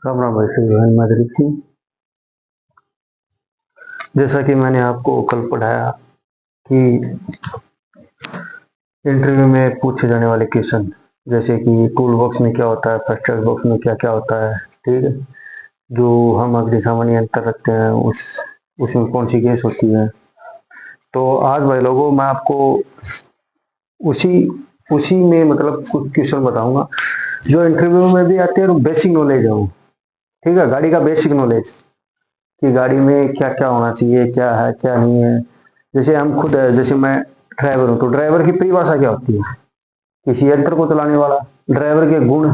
राम राम भाई से माधुरी थी। जैसा कि मैंने आपको कल पढ़ाया कि इंटरव्यू में पूछे जाने वाले क्वेश्चन, जैसे कि टूल बॉक्स में क्या होता है, फर्स्ट बॉक्स में क्या क्या होता है, ठीक है। जो हम अग्निशमन यंत्र रखते हैं उसमें कौन सी गैस होती है। तो आज भाई लोगों मैं आपको उसी उसी में मतलब कुछ क्वेश्चन बताऊंगा जो इंटरव्यू में भी आते हैं और बेसिक नॉलेज है वो, ठीक है। गाड़ी का बेसिक नॉलेज कि गाड़ी में क्या क्या होना चाहिए, क्या है क्या नहीं है। जैसे हम खुद है, जैसे मैं ड्राइवर हूँ तो ड्राइवर की परिभाषा क्या होती है, किसी यंत्र को चलाने वाला। ड्राइवर के गुण,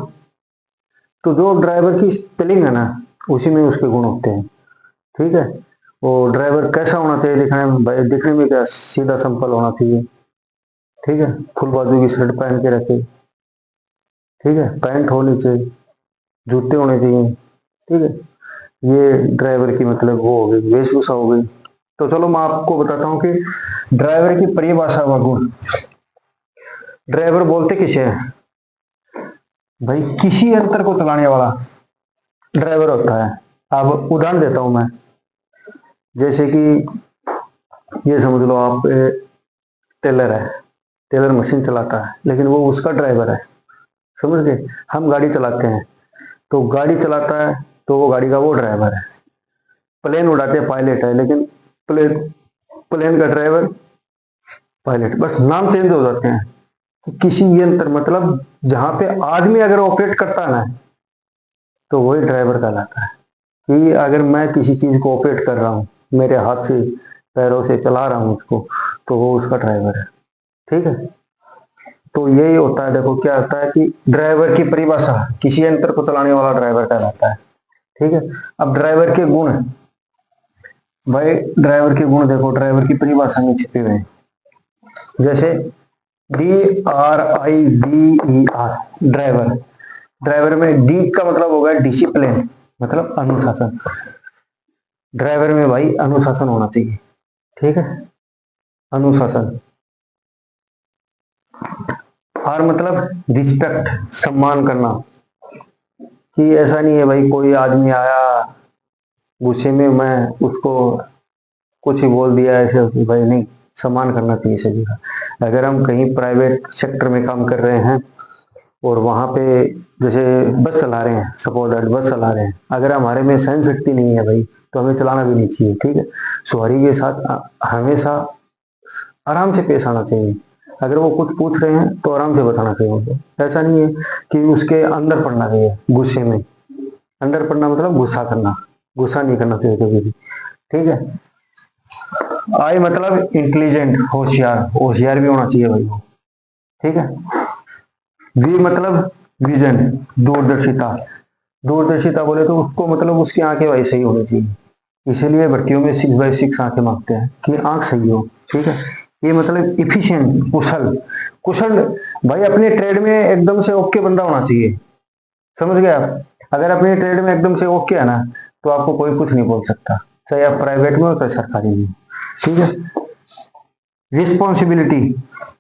तो जो ड्राइवर की स्पेलिंग है ना उसी में उसके गुण होते हैं, ठीक है। और ड्राइवर कैसा होना चाहिए, दिखने में भाई, दिखने में क्या सीधा सिंपल होना चाहिए, ठीक है। फुल बाजू की शर्ट पहन के रखे, ठीक है। पैंट होनी चाहिए, जूते होने चाहिए, ठीक है। ये ड्राइवर की मतलब वो हो गई, वेशभूषा हो गई। तो चलो मैं आपको बताता हूँ कि ड्राइवर की परिभाषा व गुण। ड्राइवर बोलते किसे हैं भाई, किसी यंत्र को चलाने वाला ड्राइवर होता है। अब उदाहरण देता हूं मैं, जैसे कि ये समझ लो आप टेलर है, टेलर मशीन चलाता है लेकिन वो उसका ड्राइवर है, समझ गए। हम गाड़ी चलाते हैं तो गाड़ी चलाता है तो वो गाड़ी का वो ड्राइवर है। प्लेन उड़ाते पायलट है लेकिन प्लेन प्लेन का ड्राइवर पायलट, बस नाम चेंज हो जाते हैं। कि किसी यंत्र मतलब जहां पे आदमी अगर ऑपरेट करता है ना तो वही ड्राइवर कहलाता है। कि अगर मैं किसी चीज को ऑपरेट कर रहा हूँ, मेरे हाथ से पैरों से चला रहा हूँ उसको, तो वो उसका ड्राइवर है, ठीक है। तो यही होता है, देखो क्या होता है कि ड्राइवर की परिभाषा किसी यंत्र को चलाने वाला ड्राइवर कहलाता है, ठीक है। अब ड्राइवर के गुण, भाई ड्राइवर के गुण देखो, ड्राइवर की परिभाषा में छिपे हुए हैं। जैसे DRIVER ड्राइवर, ड्राइवर में डी का मतलब होगा डिसिप्लिन, मतलब अनुशासन। ड्राइवर में भाई अनुशासन होना चाहिए, ठीक है, अनुशासन। और मतलब रिस्पेक्ट, सम्मान करना। कि ऐसा नहीं है भाई कोई आदमी आया गुस्से में, मैं उसको कुछ ही बोल दिया ऐसे, भाई नहीं, सम्मान करना चाहिए सभी का। अगर हम कहीं प्राइवेट सेक्टर में काम कर रहे हैं और वहां पे जैसे बस चला रहे हैं, सपोज दैट बस चला रहे हैं, अगर हमारे में सहन शक्ति नहीं है भाई तो हमें चलाना भी नहीं चाहिए, ठीक है। सवारी के साथ हमेशा आराम से पेश आना चाहिए। अगर वो कुछ पूछ रहे हैं तो आराम से बताना चाहिए उनको। ऐसा नहीं है कि उसके अंदर पड़ना चाहिए गुस्से में। अंदर पड़ना मतलब गुस्सा करना, गुस्सा नहीं करना चाहिए कभी भी, ठीक है। आई मतलब इंटेलिजेंट, होशियार, होशियार भी होना चाहिए भाई वो, ठीक है। वी मतलब विजन, दूरदर्शिता। दूरदर्शिता बोले तो उसको मतलब उसकी आंखें भाई सही होनी चाहिए। इसीलिए भर्तियों में 6x6 आंखें मांगते हैं कि आंख सही हो, ठीक है। ये मतलब इफिशियंट, कुशल। कुशल भाई अपने ट्रेड में एकदम से ओके बंदा होना चाहिए, समझ गए आप। अगर अपने ट्रेड में एकदम से ओके है ना तो आपको कोई कुछ नहीं बोल सकता, चाहे आप प्राइवेट में हो चाहे सरकारी में, ठीक है। रिस्पॉन्सिबिलिटी,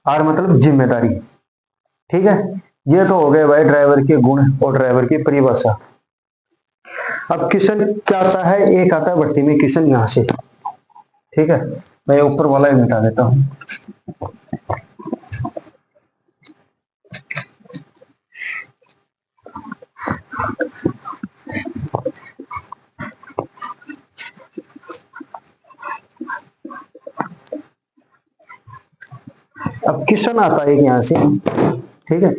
और मतलब जिम्मेदारी, ठीक है। ये तो हो गए भाई ड्राइवर के गुण और ड्राइवर की परिभाषा। अब क्वेश्चन क्या आता है, एक आता है भर्ती में क्वेश्चन यहां से, ठीक है। मैं ऊपर वाला ही मिटा देता हूं। अब क्वेश्चन आता है यहां से, ठीक है।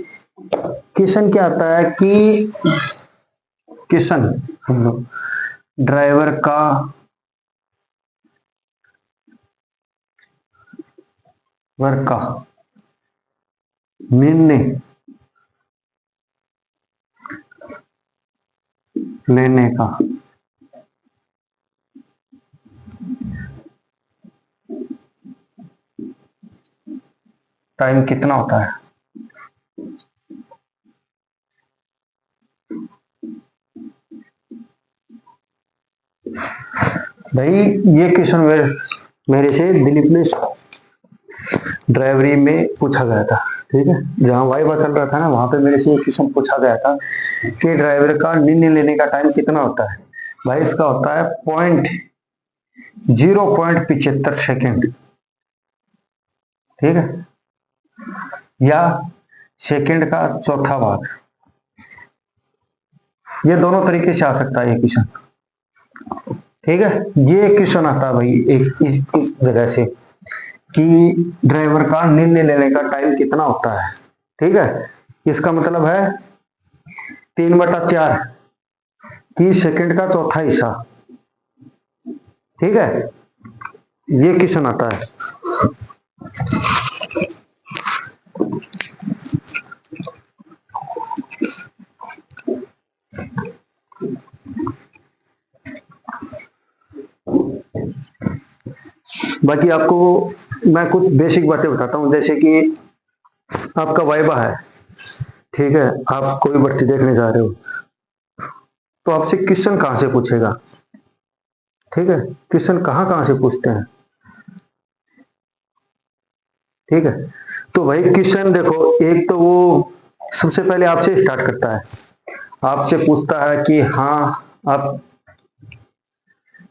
क्वेश्चन क्या आता है कि क्वेश्चन ड्राइवर का वर्क का निर्णय लेने का टाइम कितना होता है। भाई ये क्वेश्चन मेरे से दिलीप ने ड्राइवरी में पूछा गया था, ठीक है, जहाँ वाइवा चल रहा था ना वहां पे मेरे से एक क्वेश्चन पूछा गया था कि ड्राइवर का निर्णय लेने का टाइम कितना होता है। भाई इसका होता है 0.75 सेकेंड। ठीक है, या सेकेंड का चौथा भाग। ये दोनों तरीके से आ सकता है ये क्वेश्चन। ठीक है, ये क्वेश्चन आता है भाई एक इस जगह से कि ड्राइवर का निर्णय लेने का टाइम कितना होता है। ठीक है, इसका मतलब है 3/4 कि सेकंड का चौथा हिस्सा। ठीक है, ये क्वेश्चन आता है। बाकी आपको मैं कुछ बेसिक बातें बताता हूं, जैसे कि आपका वाइवा है। ठीक है, आप कोई भर्ती देखने जा रहे हो तो आपसे क्वेश्चन कहां से पूछेगा। ठीक है, क्वेश्चन कहां कहां से पूछते हैं। ठीक है, तो भाई क्वेश्चन देखो, एक तो वो सबसे पहले आपसे स्टार्ट करता है, आपसे पूछता है कि हाँ आप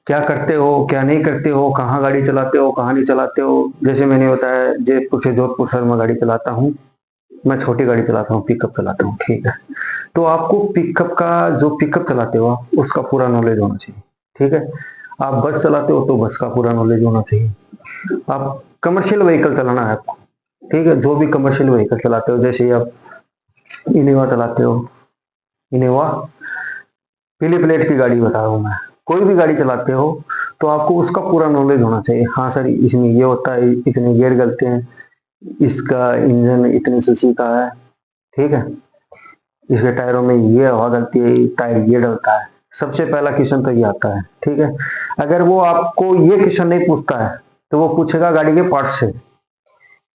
क्या करते हो, क्या नहीं करते हो, कहाँ गाड़ी चलाते हो, कहाँ नहीं चलाते हो। जैसे मैंने बताया जयपुर से जोधपुर शहर में गाड़ी चलाता हूँ, मैं छोटी गाड़ी चलाता हूँ, पिकअप चलाता हूँ। ठीक है, तो आपको पिकअप का जो पिकअप चलाते हो उसका पूरा नॉलेज होना चाहिए। ठीक है, आप बस चलाते हो तो बस का पूरा नॉलेज होना चाहिए। आप कमर्शियल व्हीकल चलाना है आपको। ठीक है, जो भी कमर्शियल व्हीकल चलाते हो, जैसे आप इनोवा चलाते हो, इनोवा पीली प्लेट की गाड़ी बता रहा हूँ मैं, कोई भी गाड़ी चलाते हो तो आपको उसका पूरा नॉलेज होना चाहिए। हाँ सर, इसमें ये होता है, इतने गियर गलते हैं, इसका इंजन इतने सीसी का है। ठीक है, इसके टायरों में ये हवा डलती है, टायर ये डलता है। सबसे पहला क्वेश्चन तो ये आता है। ठीक है, अगर वो आपको ये क्वेश्चन नहीं पूछता है तो वो पूछेगा गाड़ी के पार्ट से।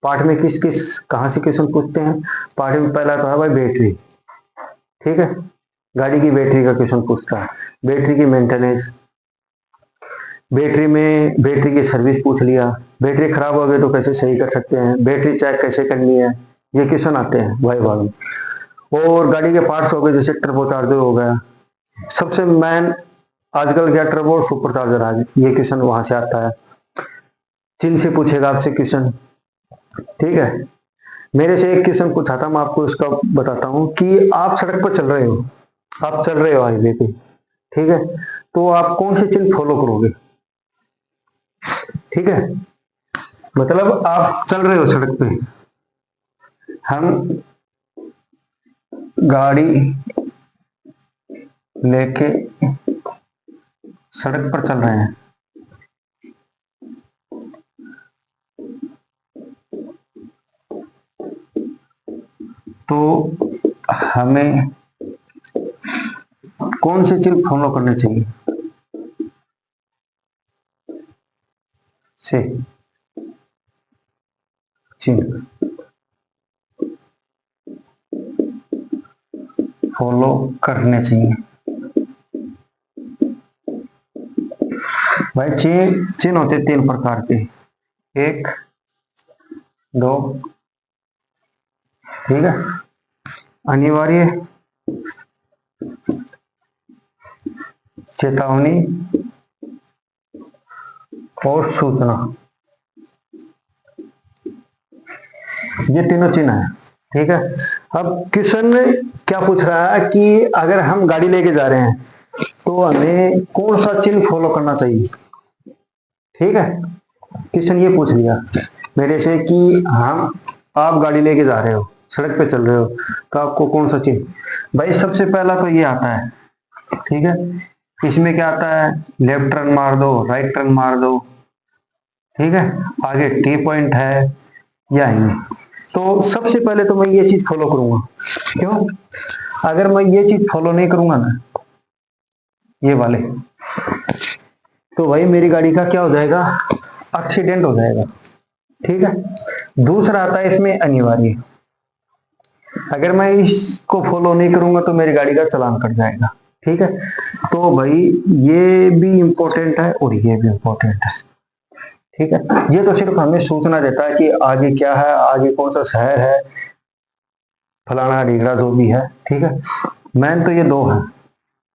पार्ट में किस किस कहाँ से क्वेश्चन पूछते हैं। पार्ट में पहला तो है भाई बैटरी। ठीक है, गाड़ी की बैटरी का क्वेश्चन पूछता है, बैटरी की मेंटेनेंस, बैटरी की सर्विस पूछ लिया, बैटरी खराब हो गई तो कैसे सही कर सकते हैं, बैटरी चेक कैसे करनी है, ये क्वेश्चन आते हैं भाई भाई। और गाड़ी के पार्ट्स हो गए, जैसे टर्बो चार्जर हो गया, सबसे मेन आजकल क्या टर्बो और सुपर चार्जर आ गए, ये क्वेश्चन वहां से आता है। चिन्ह से पूछेगा आपसे क्वेश्चन। ठीक है, मेरे से एक क्वेश्चन पूछा था, मैं आपको इसका बताता हूँ कि आप सड़क पर चल रहे हो, आप चल रहे हो हाईवे पे। ठीक है, तो आप कौन से चिन्ह फॉलो करोगे। ठीक है, मतलब आप चल रहे हो सड़क पे, हम गाड़ी लेके सड़क पर चल रहे हैं, तो हमें कौन से चिन्ह फॉलो करने चाहिए। से चिन्ह फॉलो करने चाहिए। भाई चिन्ह चिन्ह होते 3 प्रकार के, 1 2। ठीक है, अनिवार्य, चेतावनी और सूचना, ये तीनों चिन्ह है। ठीक है, अब क्वेश्चन क्या पूछ रहा है कि अगर हम गाड़ी लेके जा रहे हैं तो हमें कौन सा चिन्ह फॉलो करना चाहिए। ठीक है, क्वेश्चन ये पूछ लिया मेरे से कि हम आप गाड़ी लेके जा रहे हो, सड़क पे चल रहे हो, तो आपको कौन सा चिन्ह। भाई सबसे पहला तो ये आता है। ठीक है, इसमें क्या आता है, लेफ्ट टर्न मार दो, राइट टर्न मार दो। ठीक है, आगे टी पॉइंट है या नहीं। तो सबसे पहले तो मैं ये चीज फॉलो करूंगा। क्यों, अगर मैं ये चीज फॉलो नहीं करूंगा ना, ये वाले, तो भाई मेरी गाड़ी का क्या हो जाएगा, एक्सीडेंट हो जाएगा। ठीक है, दूसरा आता है इसमें अनिवार्य, अगर मैं इसको फॉलो नहीं करूंगा तो मेरी गाड़ी का चालान कट जाएगा। ठीक है, तो भाई ये भी इंपॉर्टेंट है और ये भी इंपॉर्टेंट है। ठीक है, ये तो सिर्फ हमें सूचना देता है कि आगे क्या है, आगे कौन सा शहर है, फलाना ढीगड़ा जो भी है, ठीक है। मेन तो ये दो है,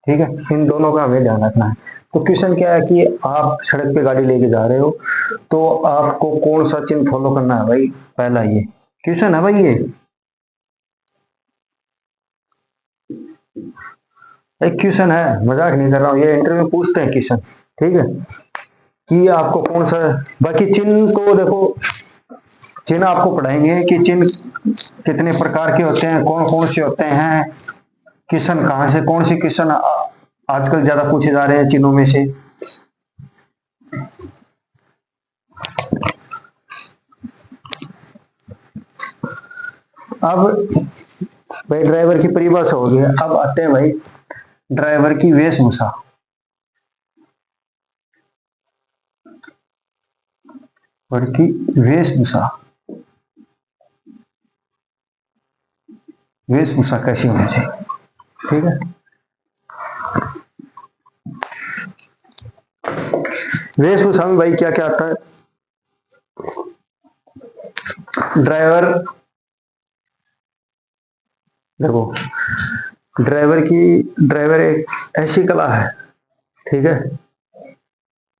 ठीक है, इन दोनों का हमें ध्यान रखना है। तो क्वेश्चन क्या है कि आप सड़क पे गाड़ी लेके जा रहे हो, तो आपको कौन सा चिन्ह फॉलो करना है भाई, पहला ये क्वेश्चन है भाई, ये एक क्वेश्चन है, मजाक नहीं कर रहा हूँ, ये इंटरव्यू में पूछते हैं क्वेश्चन, ठीक है, कि आपको कौन सा। बाकी चिन्ह तो देखो, चिन्ह आपको पढ़ाएंगे कि चिन्ह कितने प्रकार के होते हैं, कौन कौन से होते हैं, क्वेश्चन कहाँ से, कौन से क्वेश्चन आजकल ज्यादा पूछे जा रहे हैं चिन्हों में से। अब भाई ड्राइवर की परिभाषा हो गई, अब आते हैं भाई ड्राइवर की वेशभूषा। की वेशभूषा, वेशभूषा कैसी होनी चाहिए, ठीक है। वेशभूषा में भाई क्या क्या आता है, ड्राइवर, देखो ड्राइवर एक ऐसी कला है, ठीक है,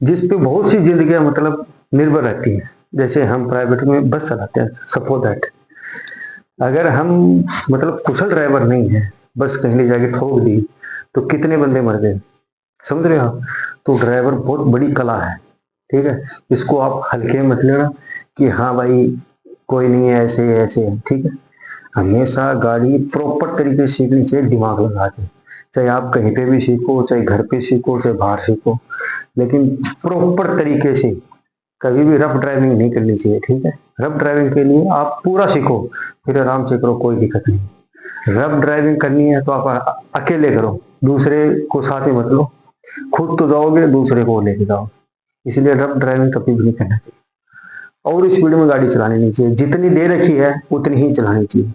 जिस पे बहुत सी जिंदगियां मतलब निर्भर रहती है। जैसे हम प्राइवेट में बस चलाते हैं, सपोज दैट अगर हम मतलब कुशल ड्राइवर नहीं है, बस कहीं ले जाके ठोक दी तो कितने बंदे मर गए, समझ रहे हो। तो ड्राइवर बहुत बड़ी कला है, ठीक है, इसको आप हल्के मत लेना कि हाँ भाई कोई नहीं है, ऐसे ऐसे है, ठीक है। हमेशा गाड़ी प्रॉपर तरीके से सीखनी चाहिए, दिमाग लगा के, चाहे आप कहीं पे भी सीखो, चाहे घर पे सीखो, चाहे बाहर सीखो, लेकिन प्रॉपर तरीके से। कभी भी रफ ड्राइविंग नहीं करनी चाहिए, ठीक है। रफ ड्राइविंग के लिए आप पूरा सीखो, फिर आराम से करो, कोई दिक्कत नहीं। रफ ड्राइविंग करनी है तो आप अकेले करो, दूसरे को साथ में मत लो, खुद तो जाओगे दूसरे को लेके जाओ, इसलिए रफ ड्राइविंग कभी भी नहीं करना चाहिए। और स्पीड में गाड़ी चलानी नहीं चाहिए, जितनी दे रखी है उतनी ही चलानी चाहिए।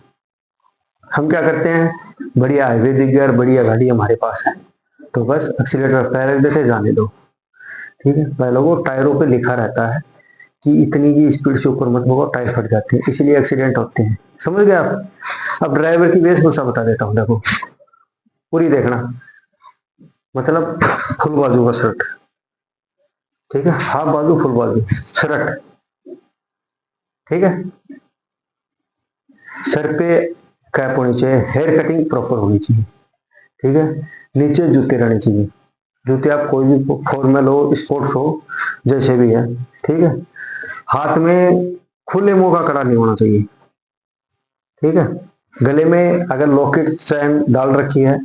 हम क्या करते हैं, बढ़िया हाईवे दिख गया, बढ़िया गाड़ी हमारे पास है, तो बस एक्सीलेटर पैर से जाने दो, ठीक है। पहले वो टायरों पे लिखा रहता है कि इतनी की स्पीड से ऊपर मत होगा, टायर फट जाते हैं, इसलिए एक्सीडेंट होते हैं, समझ गए आप। अब ड्राइवर की वेशभूषा बता देता हूँ, देखो पूरी देखना, मतलब फुल बाजू का शर्ट, ठीक है, हाफ बाजू फुल बाजू शर्ट, ठीक है। सर पे कैप होनी चाहिए, हेयर कटिंग प्रॉपर होनी चाहिए, ठीक है। नीचे जूते रहने चाहिए, जूते आप कोई भी फॉर्मल हो, स्पोर्ट्स हो, जैसे भी है, ठीक है। हाथ में खुले मुंह का कड़ा नहीं होना चाहिए, ठीक है। गले में अगर लॉकेट चैन डाल रखी है,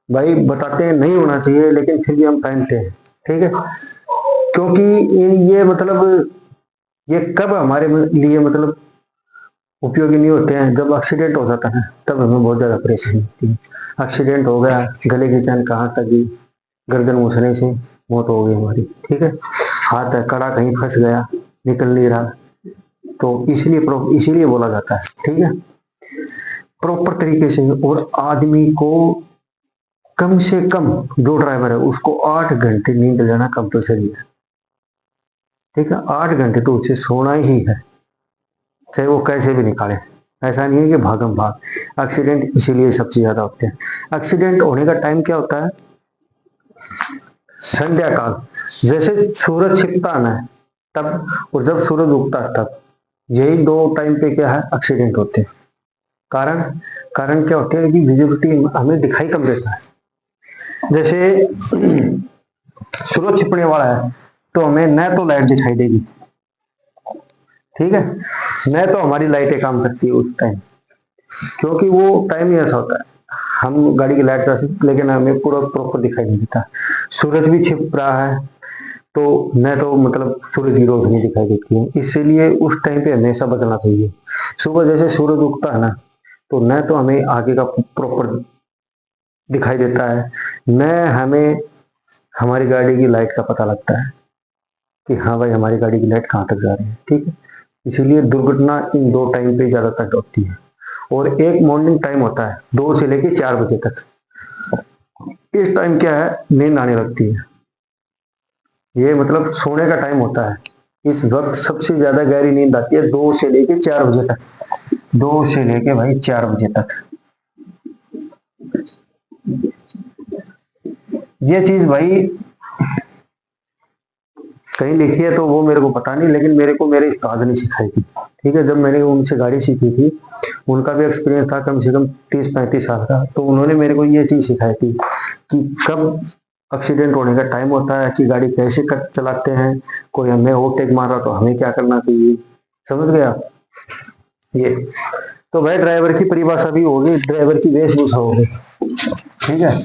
भाई बताते हैं नहीं होना चाहिए, लेकिन फिर भी हम पहनते हैं, ठीक है, क्योंकि ये मतलब ये कब हमारे लिए मतलब उपयोगी नहीं होते हैं, जब एक्सीडेंट हो जाता है तब हमें बहुत ज्यादा परेशानी होती है। एक्सीडेंट हो गया, गले की चैन कहाँ तक गई, गर्दन मुछने से मौत हो गई हमारी, ठीक है। हाथ है कड़ा कहीं फंस गया, निकल नहीं रहा, तो इसीलिए बोला जाता है, ठीक है, प्रॉपर तरीके से। और आदमी को कम से कम, जो ड्राइवर है उसको 8 घंटे नींद लेना कंपल्सरी है, ठीक है। 8 घंटे तो उसे सोना ही है, चाहे वो कैसे भी निकाले। ऐसा नहीं है कि भागम भाग, एक्सीडेंट इसीलिए सबसे ज्यादा होते हैं। एक्सीडेंट होने का टाइम क्या होता है, संध्या काल, जैसे सूरज छिपता है ना तब, और जब सूरज उगता है तब, यही दो टाइम पे क्या है एक्सीडेंट होते हैं। कारण कारण क्या होते हैं कि विजिबिलिटी हमें दिखाई कम देता है। जैसे सूरज छिपने वाला है तो हमें न तो लाइट दिखाई देगी, ठीक है, न तो हमारी लाइटें काम करती है उस टाइम, क्योंकि वो टाइम ही ऐसा होता है, हम गाड़ी की लाइट कर, लेकिन हमें पूरा प्रॉपर दिखाई नहीं देता। सूरज भी छिप रहा है तो न तो मतलब सूरज की रोशनी दिखाई देती है, इसीलिए उस टाइम पे हमेशा बचना चाहिए। सुबह जैसे सूरज उगता है ना, तो न तो हमें आगे का प्रॉपर दिखाई देता है, न हमें हमारी गाड़ी की लाइट का पता लगता है कि हाँ भाई हमारी गाड़ी की लाइट कहाँ तक जा रही है, ठीक है। इसीलिए दुर्घटना इन दो टाइम पे ज्यादातर होती है। और एक मॉर्निंग टाइम होता है 2 से लेके 4 बजे तक, इस टाइम क्या है नींद आने लगती है, ये मतलब सोने का टाइम होता है। इस वक्त सबसे ज्यादा गहरी नींद आती है 2 से लेके 4 बजे तक, 2 से लेके भाई 4 बजे तक, ये चीज भाई कहीं लिखी है तो वो मेरे को पता नहीं, लेकिन मेरे को मेरे उस्ताद ने सिखाई थी। ठीक है, जब मैंने उनसे गाड़ी सीखी थी, उनका भी एक्सपीरियंस था कम से कम 30-35 साल का, तो उन्होंने मेरे को ये चीज सिखाई थी कि कब एक्सीडेंट होने का टाइम होता है, कि गाड़ी कैसे कट चलाते हैं, कोई हमें ओवरटेक मारा तो हमें क्या करना चाहिए। समझ गए आप? ये तो भाई ड्राइवर की परिभाषा भी होगी, ड्राइवर की वेशभूषा होगी। ठीक है।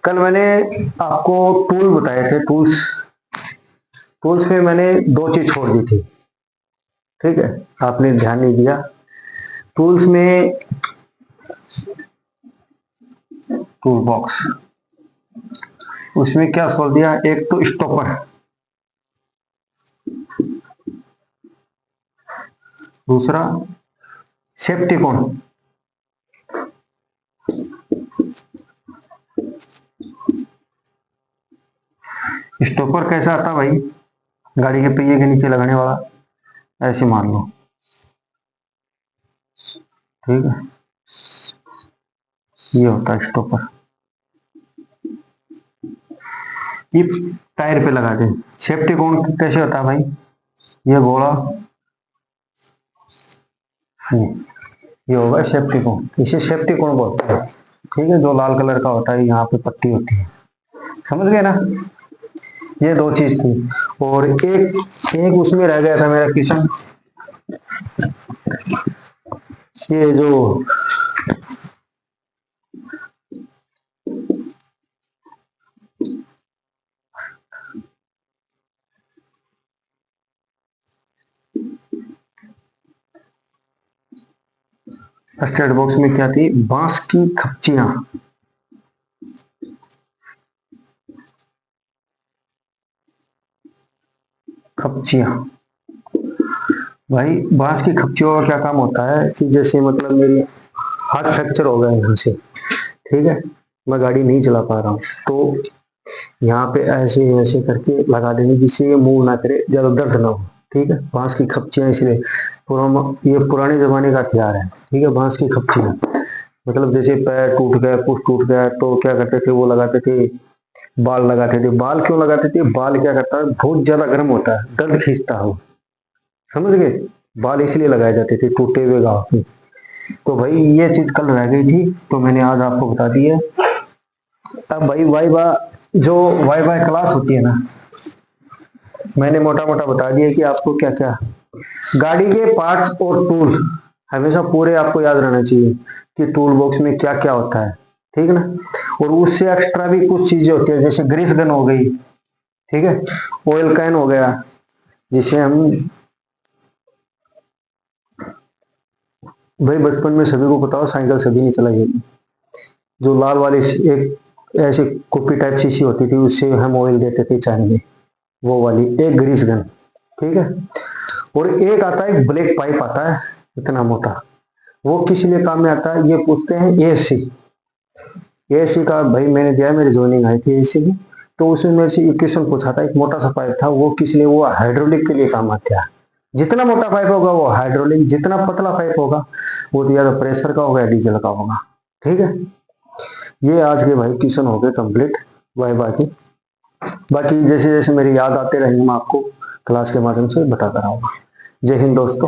कल मैंने आपको टूल बताए थे, टूल्स। टूल्स में मैंने दो चीज छोड़ दी थी। ठीक है, आपने ध्यान नहीं दिया। टूल्स में टूल बॉक्स, उसमें क्या छोड़ दिया, एक तो स्टॉपर, दूसरा सेफ्टी कौन। स्टॉपर कैसा आता भाई, गाड़ी के पहिए के नीचे लगाने वाला, ऐसे मान लो। ठीक है, ये होता है स्टॉपर, ये टायर पे लगा दे। सेफ्टी कौन कैसे होता है भाई, ये गोला, ये होगा सेफ्टी कौन, इसे सेफ्टी कौन बोलते हैं। ठीक है, जो लाल कलर का होता है, यहाँ पे पट्टी होती है। समझ गए ना? ये दो चीज थी। और एक एक उसमें रह गया था मेरा किशन, ये जो फर्स्ट एड बॉक्स में क्या थी, बांस की खपचियां। खपचियां भाई, बांस की खपचियों का क्या काम होता है कि जैसे मतलब मेरी हाथ फ्रैक्चर हो गया यहाँ से, ठीक है, मैं गाड़ी नहीं चला पा रहा हूँ, तो यहाँ पे ऐसे ऐसे करके लगा देंगे जिससे ये मूव ना करे, ज्यादा दर्द ना हो। ठीक है, बांस की खपचियां, इसलिए ये पुराने जमाने का हथियार है। ठीक है, बांस की खपचियां, मतलब जैसे पैर टूट गया, कुछ टूट गया, तो क्या करते थे, वो लगाते थे, बाल लगाते थे। बाल क्यों लगाते थे, बाल क्या करता है, बहुत ज्यादा गर्म होता है, दर्द खींचता है वो। समझ गए? बाल इसलिए लगाए जाते थे टूटे हुए घाव पे। तो भाई ये चीज कल रह गई थी, तो मैंने आज आपको बता दी है। अब भाई वाइवा, जो वाइवा क्लास होती है ना, मैंने मोटा मोटा बता दिया कि आपको क्या क्या गाड़ी के पार्ट्स और टूल हमेशा पूरे आपको याद रहना चाहिए कि टूल बॉक्स में क्या क्या होता है। ठीक है ना? और उससे एक्स्ट्रा भी कुछ चीजें होती है, जैसे ग्रीस गन हो गई, ठीक है, ऑयल कैन हो गया, जिसे हम भाई बचपन में सभी को पता हो, साइकिल सभी ने चलाई होगी, जो लाल वाली एक ऐसी कुप्पी टाइप शीशी होती थी, उससे हम ऑयल देते थे चाय में, वो वाली एक ग्रीस गन। ठीक है, और एक आता है, एक ब्लैक पाइप आता है इतना मोटा, वो किस लिए काम में आता है, ये पूछते हैं एसी। एसी का भाई मैंने दिया, मेरी ज्वाइनिंग आई थी एसी की, तो उसमें मेरे से इक्वेशन पूछा था, एक मोटा सा पाइप था, वो किस लिए, वो हाइड्रोलिक के लिए काम आता है। जितना मोटा पाइप होगा वो हाइड्रोलिक, जितना पतला पाइप होगा वो तो या तो प्रेशर का होगा या डीजल का होगा। ठीक है, ये आज के भाई क्वेश्चन हो गए कंप्लीट। बाय बाकी बाकी जैसे जैसे मेरी याद आते रहेंगे, मैं आपको क्लास के माध्यम से बताता रहूंगा। जय हिंद दोस्तों।